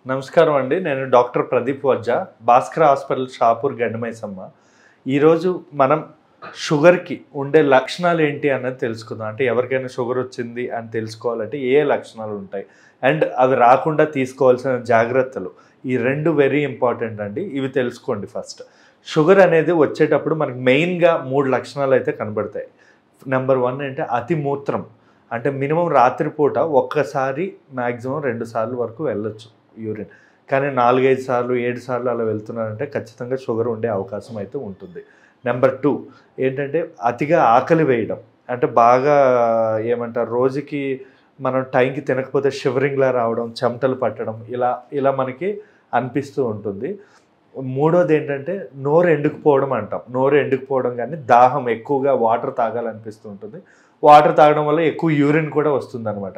నమస్కారం అండి. నేను డాక్టర్ ప్రదీప్ వజ్జా, భాస్కర్ హాస్పిటల్ షాపూర్ గండిమైసమ్మ. ఈరోజు మనం షుగర్‌కి ఉండే లక్షణాలు ఏంటి అన్నది తెలుసుకుందాం. అంటే ఎవరికైనా షుగర్ వచ్చింది అని తెలుసుకోవాలంటే ఏ లక్షణాలు ఉంటాయి అండ్ అవి రాకుండా తీసుకోవాల్సిన జాగ్రత్తలు, ఈ 2 వెరీ ఇంపార్టెంట్ అండి. ఇవి తెలుసుకోండి ఫస్ట్. షుగర్ అనేది వచ్చేటప్పుడు మనకి మెయిన్‌గా 3 లక్షణాలు అయితే కనబడతాయి. నెంబర్ 1 అంటే అతి మూత్రం. అంటే మినిమం రాత్రిపూట ఒక్కసారి మ్యాక్సిమం 2 సార్లు వరకు వెళ్ళొచ్చు యూరిన్. కానీ 4, 5 సార్లు 7 సార్లు అలా వెళ్తున్నారంటే ఖచ్చితంగా షుగర్ ఉండే అవకాశం అయితే ఉంటుంది. నెంబర్ 2 ఏంటంటే అతిగా ఆకలి వేయడం. అంటే బాగా ఏమంటారు, రోజుకి మనం టైంకి తినకపోతే షివరింగ్లా రావడం, చెమటలు పట్టడం, ఇలా మనకి అనిపిస్తూ ఉంటుంది. మూడోది ఏంటంటే నోరు ఎండుకుపోవడం అంటాం. నోరు ఎండుకుపోవడం కానీ దాహం, ఎక్కువగా వాటర్ తాగాలనిపిస్తూ ఉంటుంది. వాటర్ తాగడం వల్ల ఎక్కువ యూరిన్ కూడా వస్తుందన్నమాట.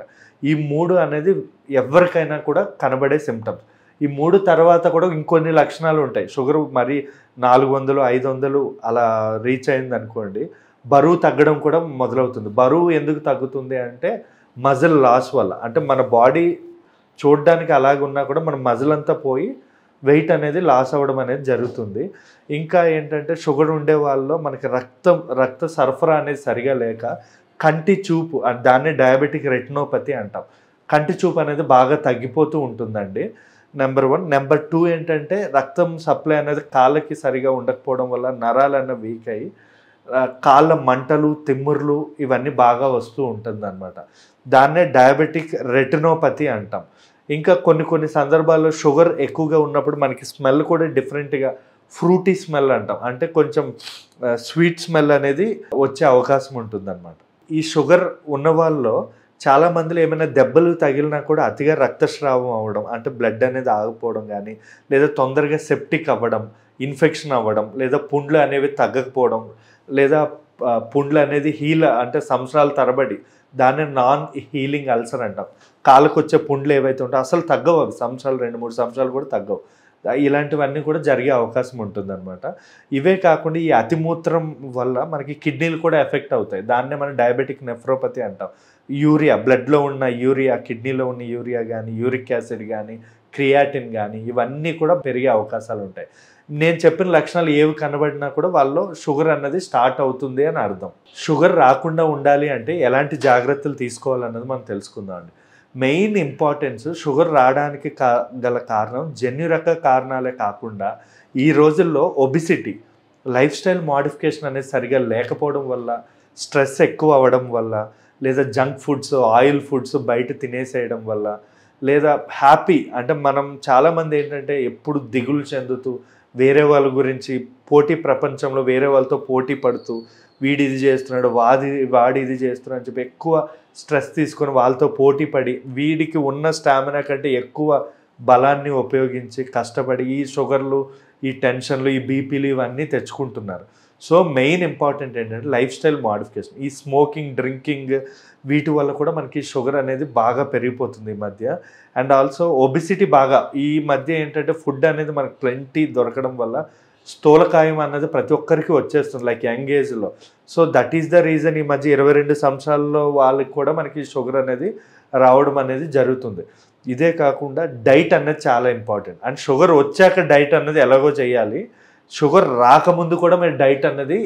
ఈ 3 అనేది ఎవరికైనా కూడా కనబడే సిమ్టమ్స్. ఈ 3 తర్వాత కూడా ఇంకొన్ని లక్షణాలు ఉంటాయి. షుగర్ మరి 400, 500 అలా రీచ్ అయింది అనుకోండి, బరువు తగ్గడం కూడా మొదలవుతుంది. బరువు ఎందుకు తగ్గుతుంది అంటే మజిల్ లాస్ వల్ల. అంటే మన బాడీ చూడడానికి అలాగే ఉన్నా కూడా మన మజిల్ అంతా పోయి వెయిట్ అనేది లాస్ అవ్వడం అనేది జరుగుతుంది. ఇంకా ఏంటంటే షుగర్ ఉండే వాళ్ళలో మనకి రక్త సరఫరా అనేది సరిగా లేక కంటి చూపు, దాన్ని డయాబెటిక్ రెటినోపతి అంటాం. కంటి చూపు అనేది బాగా తగ్గిపోతూ ఉంటుందండి. నెంబర్ 1. నెంబర్ 2 ఏంటంటే రక్తం సప్లై అనేది కాళ్ళకి సరిగా ఉండకపోవడం వల్ల నరాలన్న వీక్ అయ్యి కాళ్ళ మంటలు, తిమ్ముర్లు ఇవన్నీ బాగా వస్తూ ఉంటుందన్నమాట. దాన్నే డయాబెటిక్ రెటినోపతి అంటాం. ఇంకా కొన్ని సందర్భాల్లో షుగర్ ఎక్కువగా ఉన్నప్పుడు మనకి స్మెల్ కూడా డిఫరెంట్గా ఫ్రూటీ స్మెల్ అంటాం. అంటే కొంచెం స్వీట్ స్మెల్ అనేది వచ్చే అవకాశం ఉంటుందన్నమాట. ఈ షుగర్ ఉన్న వాళ్ళలో చాలామందిలో ఏమైనా దెబ్బలు తగిలినా కూడా అతిగా రక్తస్రావం అవ్వడం, అంటే బ్లడ్ అనేది ఆగిపోవడం కానీ, లేదా తొందరగా సెప్టిక్ అవ్వడం, ఇన్ఫెక్షన్ అవ్వడం, లేదా పుండ్లు అనేవి తగ్గకపోవడం, లేదా పుండ్లు అనేది అంటే సంవత్సరాల తరబడి, దాన్ని నాన్ హీలింగ్ అల్సర్ అంటాం. కాళ్ళకు వచ్చే పుండ్లు ఏవైతే ఉంటాయో అసలు తగ్గవు. అవి సంవత్సరాలు 2-3 సంవత్సరాలు కూడా తగ్గవు. ఇలాంటివన్నీ కూడా జరిగే అవకాశం ఉంటుందన్నమాట. ఇవే కాకుండా ఈ అతిమూత్రం వల్ల మనకి కిడ్నీలు కూడా ఎఫెక్ట్ అవుతాయి. దాన్నే మనం డయాబెటిక్ నెఫ్రోపతి అంటాం. యూరియా, బ్లడ్లో ఉన్న యూరియా, కిడ్నీలో ఉన్న యూరియా కానీ, యూరిక్ యాసిడ్ కానీ, క్రియాటిన్ కానీ ఇవన్నీ కూడా పెరిగే అవకాశాలు ఉంటాయి. నేను చెప్పిన లక్షణాలు ఏవి కనబడినా కూడా వాళ్ళలో షుగర్ అన్నది స్టార్ట్ అవుతుంది అని అర్థం. షుగర్ రాకుండా ఉండాలి అంటే ఎలాంటి జాగ్రత్తలు తీసుకోవాలన్నది మనం తెలుసుకుందాం అండి. మెయిన్ ఇంపార్టెన్స్ షుగర్ రావడానికి గల కారణం జన్యురక కారణాలే కాకుండా ఈ రోజుల్లో ఒబిసిటీ, లైఫ్ స్టైల్ మోడిఫికేషన్ అనేది సరిగా లేకపోవడం వల్ల, స్ట్రెస్ ఎక్కువ అవ్వడం వల్ల, లేదా జంక్ ఫుడ్స్, ఆయిల్ ఫుడ్స్ బయట తినేసేయడం వల్ల, లేదా హ్యాపీ అంటే మనం చాలామంది ఏంటంటే ఎప్పుడు దిగులు చెందుతూ వేరే వాళ్ళ గురించి పోటీ ప్రపంచంలో వేరే వాళ్ళతో పోటీ పడుతూ వీడి ఇది చేస్తున్నాడు, వాడి ఇది చేస్తున్నాడు అని చెప్పి ఎక్కువ స్ట్రెస్ తీసుకొని వాళ్ళతో పోటీ పడి వీడికి ఉన్న స్టామినా కంటే ఎక్కువ బలాన్ని ఉపయోగించి కష్టపడి ఈ షుగర్లు, ఈ టెన్షన్లు, ఈ బీపీలు ఇవన్నీ తెచ్చుకుంటున్నారు. సో మెయిన్ ఇంపార్టెంట్ ఏంటంటే లైఫ్ స్టైల్ మోడిఫికేషన్. ఈ స్మోకింగ్, డ్రింకింగ్ వీటి వల్ల కూడా మనకి షుగర్ అనేది బాగా పెరిగిపోతుంది ఈ మధ్య. అండ్ ఆల్సో ఒబిసిటీ బాగా ఈ మధ్య ఏంటంటే ఫుడ్ అనేది మనకు ప్లెంటీ దొరకడం వల్ల స్థూలకాయం అన్నది ప్రతి ఒక్కరికి వచ్చేస్తుంది, లైక్ యంగ్ ఏజ్లో. So that is the reason ఈ మధ్య 22 సంవత్సరాల్లో వాళ్ళకి కూడా మనకి షుగర్ అనేది రావడం అనేది జరుగుతుంది. ఇదే కాకుండా డైట్ అనేది చాలా ఇంపార్టెంట్. అండ్ షుగర్ వచ్చాక డైట్ అన్నది ఎలాగో చేయాలి, షుగర్ రాకముందు కూడా మీరు డైట్ అన్నది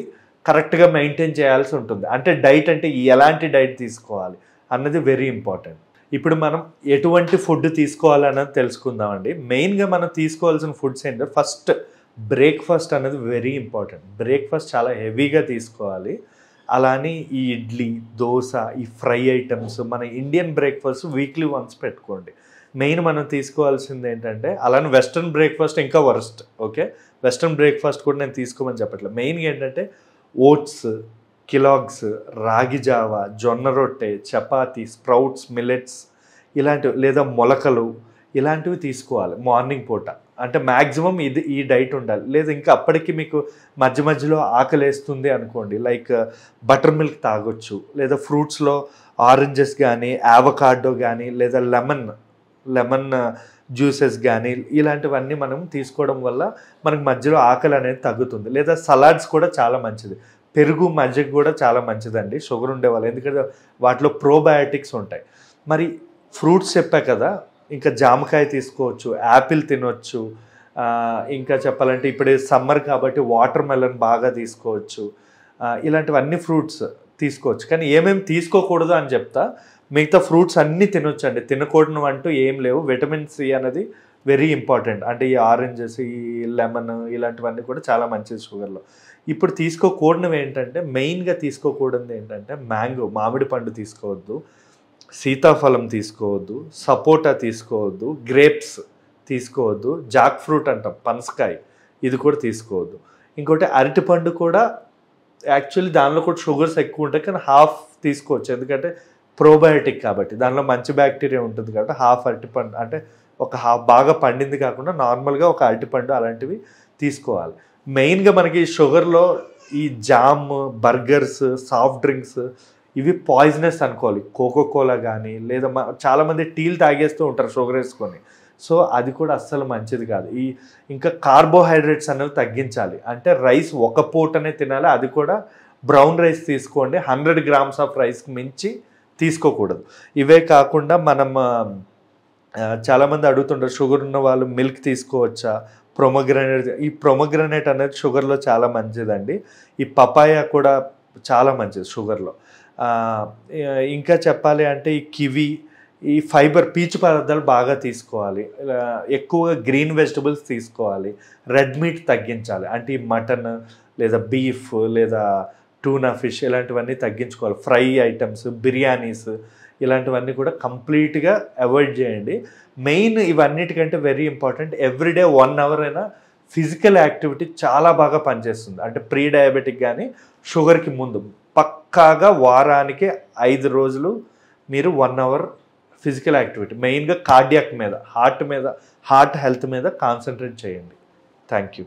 కరెక్ట్గా మెయింటైన్ చేయాల్సి ఉంటుంది. అంటే డైట్ అంటే ఎలాంటి డైట్ తీసుకోవాలి అన్నది వెరీ ఇంపార్టెంట్. ఇప్పుడు మనం ఎటువంటి ఫుడ్ తీసుకోవాలన్నది తెలుసుకుందామండి. మెయిన్గా మనం తీసుకోవాల్సిన ఫుడ్స్ ఏంటంటే ఫస్ట్ బ్రేక్ఫాస్ట్ అనేది వెరీ ఇంపార్టెంట్. బ్రేక్ఫాస్ట్ చాలా హెవీగా తీసుకోవాలి. అలానే ఈ ఇడ్లీ, దోశ, ఈ ఫ్రై ఐటమ్స్, మన ఇండియన్ బ్రేక్ఫాస్ట్ వీక్లీ వన్స్ పెట్టుకోండి. మెయిన్ మనం తీసుకోవాల్సింది ఏంటంటే, అలానే వెస్ట్రన్ బ్రేక్ఫాస్ట్ ఇంకా వరస్ట్. ఓకే, వెస్ట్రన్ బ్రేక్ఫాస్ట్ కూడా నేను తీసుకోమని చెప్పట్లేదు. మెయిన్గా ఏంటంటే ఓట్స్, కిలాగ్స్, రాగి జావా, జొన్న రొట్టె, చపాతీ, స్ప్రౌట్స్, మిల్లెట్స్ ఇలాంటివి, లేదా మొలకలు ఇలాంటివి తీసుకోవాలి మార్నింగ్ పూట. అంటే మ్యాక్సిమం ఈ డైట్ ఉండాలి. లేదా ఇంకా అప్పటికి మీకు మధ్యలో ఆకలేస్తుంది అనుకోండి, లైక్ బటర్ మిల్క్ తాగొచ్చు, లేదా ఫ్రూట్స్లో ఆరెంజెస్ కానీ, యావకాడో కానీ, లేదా లెమన్ జ్యూసెస్ కానీ ఇలాంటివన్నీ మనం తీసుకోవడం వల్ల మనకు మధ్యలో ఆకలి అనేది తగ్గుతుంది. లేదా సలాడ్స్ కూడా చాలా మంచిది. పెరుగు, మజ్జిగ కూడా చాలా మంచిదండి షుగర్ ఉండేవాళ్ళు, ఎందుకంటే వాటిలో ప్రోబయాటిక్స్ ఉంటాయి. మరి ఫ్రూట్స్ చెప్పా కదా, ఇంకా జామకాయ తీసుకోవచ్చు, యాపిల్ తినొచ్చు, ఇంకా చెప్పాలంటే ఇప్పుడే సమ్మర్ కాబట్టి వాటర్ మెలన్ బాగా తీసుకోవచ్చు. ఇలాంటివన్నీ ఫ్రూట్స్ తీసుకోవచ్చు. కానీ ఏమేమి తీసుకోకూడదు అని చెప్తా. మిగతా ఫ్రూట్స్ అన్నీ తినొచ్చు అండి, తినకూడదు అంటూ ఏం లేవు. విటమిన్ సి అనేది వెరీ ఇంపార్టెంట్. అంటే ఈ ఆరెంజెస్, ఈ లెమన్ ఇలాంటివన్నీ కూడా చాలా మంచిది షుగర్లో. ఇప్పుడు తీసుకోకూడనివి ఏంటంటే, మెయిన్గా తీసుకోకూడదు ఏంటంటే మ్యాంగో, మామిడి పండు తీసుకోవద్దు, సీతాఫలం తీసుకోవద్దు, సపోటా తీసుకోవద్దు, గ్రేప్స్ తీసుకోవద్దు, జాక్ ఫ్రూట్ అంటాం పనసకాయ, ఇది కూడా తీసుకోవద్దు. ఇంకోటి అరటిపండు కూడా యాక్చువల్లీ దానిలో కూడా షుగర్స్ ఎక్కువ ఉంటాయి, కానీ హాఫ్ తీసుకోవచ్చు. ఎందుకంటే ప్రోబయోటిక్ కాబట్టి దానిలో మంచి బ్యాక్టీరియా ఉంటుంది కాబట్టి హాఫ్ అరటిపండు అంటే ఒక హాఫ్ బాగా పండింది కాకుండా నార్మల్గా ఒక అరటిపండు అలాంటివి తీసుకోవాలి. మెయిన్గా మనకి షుగర్లో ఈ జామ్, బర్గర్స్, సాఫ్ట్ డ్రింక్స్ ఇవి పాయిజనస్ అనుకోవాలి. కోకోకోలా కానీ లేదా చాలామంది టీలు తాగేస్తూ ఉంటారు షుగర్ వేసుకొని. సో అది కూడా అస్సలు మంచిది కాదు. ఇంకా కార్బోహైడ్రేట్స్ అనేవి తగ్గించాలి. అంటే రైస్ ఒక పూటనే తినాలి, అది కూడా బ్రౌన్ రైస్ తీసుకోండి. 100 grams ఆఫ్ రైస్కి మించి తీసుకోకూడదు. ఇవే కాకుండా మనం చాలామంది అడుగుతుంటారు షుగర్ ఉన్న వాళ్ళు మిల్క్ తీసుకోవచ్చా, ప్రొమోగ్రానేట్. ఈ ప్రొమోగ్రానేట్ అనేది షుగర్లో చాలా మంచిదండి. ఈ పపాయ కూడా చాలా మంచిది షుగర్లో. ఇంకా చెప్పాలి అంటే ఈ కివి, ఈ ఫైబర్, పీచు పదార్థాలు బాగా తీసుకోవాలి. ఎక్కువగా గ్రీన్ వెజిటబుల్స్ తీసుకోవాలి. రెడ్ మీట్ తగ్గించాలి. అంటే ఈ మటన్ లేదా బీఫ్ లేదా టూనా ఫిష్ ఇలాంటివన్నీ తగ్గించుకోవాలి. ఫ్రై ఐటమ్స్, బిర్యానీస్ ఇలాంటివన్నీ కూడా కంప్లీట్గా అవాయిడ్ చేయండి. మెయిన్ ఇవన్నిటికంటే వెరీ ఇంపార్టెంట్, ఎవ్రీడే 1 hour అయినా ఫిజికల్ యాక్టివిటీ చాలా బాగా పనిచేస్తుంది. అంటే ప్రీ డయాబెటిక్ కానీ షుగర్కి ముందు పక్కాగా వారానికి 5 రోజులు మీరు 1 hour ఫిజికల్ యాక్టివిటీ, మెయిన్గా కార్డియాక్ మీద, హార్ట్ హెల్త్ మీద కాన్సన్ట్రేట్ చేయండి. Thank you.